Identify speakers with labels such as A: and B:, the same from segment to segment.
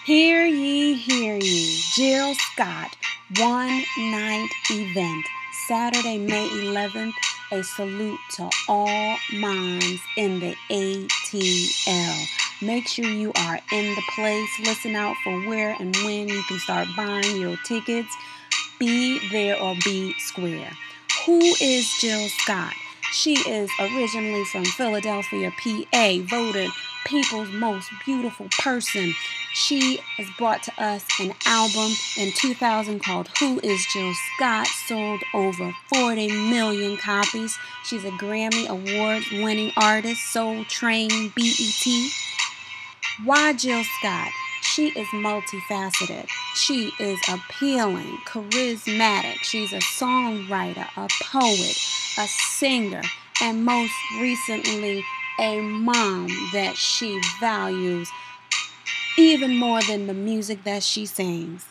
A: Hear ye, Jill Scott, one night event, Saturday, May 11th, a salute to all moms in the ATL. Make sure you are in the place. Listen out for where and when you can start buying your tickets. Be there or be square. Who is Jill Scott? She is originally from Philadelphia, PA, voted People's Most Beautiful Person. She has brought to us an album in 2000 called Who is Jill Scott? Sold over 40 million copies. She's a Grammy Award-winning artist, Soul Train, BET. Why Jill Scott? She is multifaceted. She is appealing, charismatic. She's a songwriter, a poet, a singer, and most recently, a mom that she values even more than the music that she sings.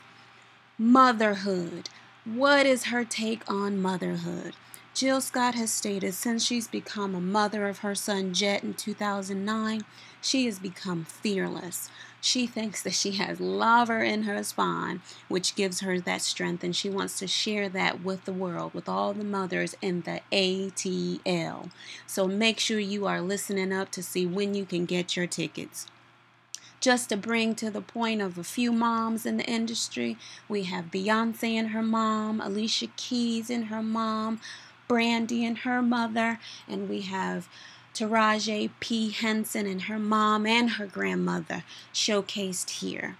A: Motherhood. What is her take on motherhood? Jill Scott has stated since she's become a mother of her son Jet in 2009, she has become fearless. She thinks that she has lava in her spine, which gives her that strength, and she wants to share that with the world, with all the mothers in the ATL. So make sure you are listening up to see when you can get your tickets. Just to bring to the point of a few moms in the industry, we have Beyonce and her mom, Alicia Keys and her mom, Brandy and her mother, and we have Taraji P. Henson and her mom and her grandmother showcased here.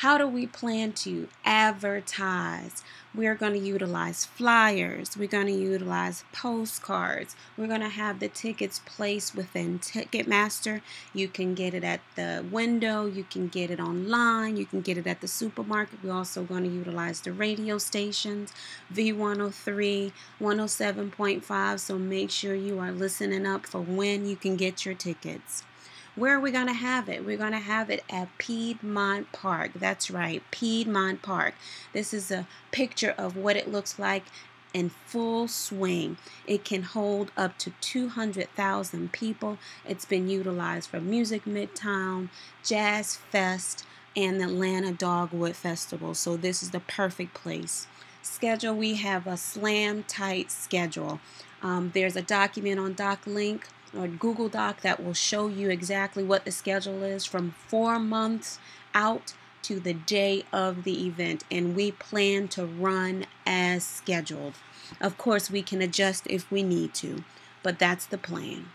A: How do we plan to advertise? We're going to utilize flyers. We're going to utilize postcards. We're going to have the tickets placed within Ticketmaster. You can get it at the window. You can get it online. You can get it at the supermarket. We're also going to utilize the radio stations, V103, 107.5. So make sure you are listening up for when you can get your tickets. Where are we going to have it? We're going to have it at Piedmont Park. That's right, Piedmont Park. This is a picture of what it looks like in full swing. It can hold up to 200,000 people. It's been utilized for Music Midtown, Jazz Fest, and the Atlanta Dogwood Festival. So this is the perfect place. Schedule, we have a slam tight schedule. There's a document on DocLink or Google Doc that will show you exactly what the schedule is from 4 months out to the day of the event, and we plan to run as scheduled. Of course, we can adjust if we need to, but that's the plan.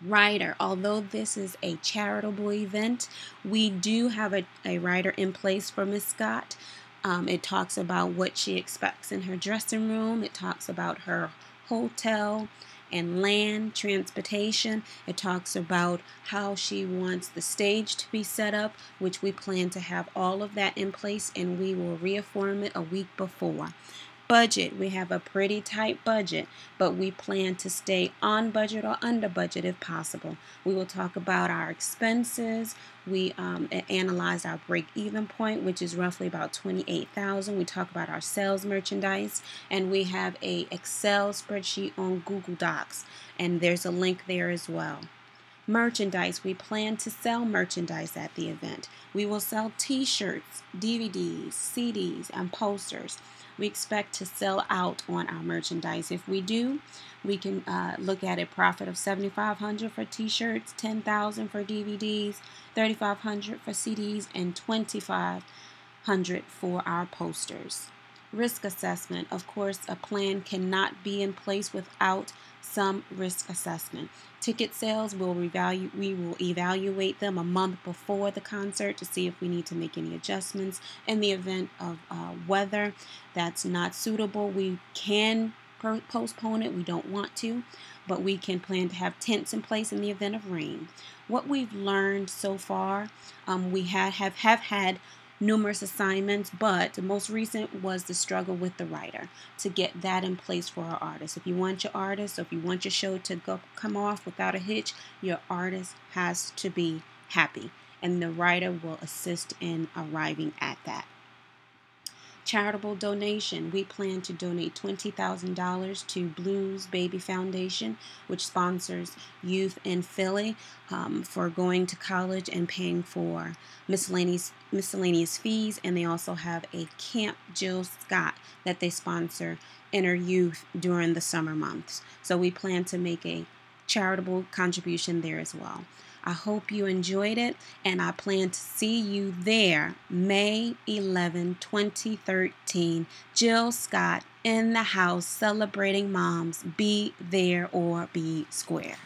A: Rider, although this is a charitable event, we do have a rider in place for Miss Scott. It talks about what she expects in her dressing room. It talks about her hotel and land transportation. It talks about how she wants the stage to be set up, which we plan to have all of that in place, and we will reaffirm it a week before. Budget, we have a pretty tight budget, but we plan to stay on budget or under budget if possible. We will talk about our expenses. We analyze our break-even point, which is roughly about $28,000. We talk about our sales merchandise, and we have a Excel spreadsheet on Google Docs, and there's a link there as well. Merchandise, we plan to sell merchandise at the event. We will sell t-shirts, DVDs, CDs, and posters. We expect to sell out on our merchandise. If we do, we can look at a profit of $7,500 for t-shirts, $10,000 for DVDs, $3,500 for CDs, and $2,500 for our posters. Risk assessment. Of course, a plan cannot be in place without some risk assessment. Ticket sales, we will evaluate them a month before the concert to see if we need to make any adjustments. In the event of weather that's not suitable, we can postpone it. We don't want to, but we can plan to have tents in place in the event of rain. What we've learned so far, we have had numerous assignments, but the most recent was the struggle with the writer to get that in place for our artists. If you want your artist, or if you want your show to come off without a hitch, your artist has to be happy, and the writer will assist in arriving at that. Charitable donation. We plan to donate $20,000 to Blues Baby Foundation, which sponsors youth in Philly for going to college and paying for miscellaneous fees. And they also have a Camp Jill Scott that they sponsor in our youth during the summer months. So we plan to make a charitable contribution there as well. I hope you enjoyed it, and I plan to see you there May 11, 2013. Jill Scott in the house celebrating moms. Be there or be square.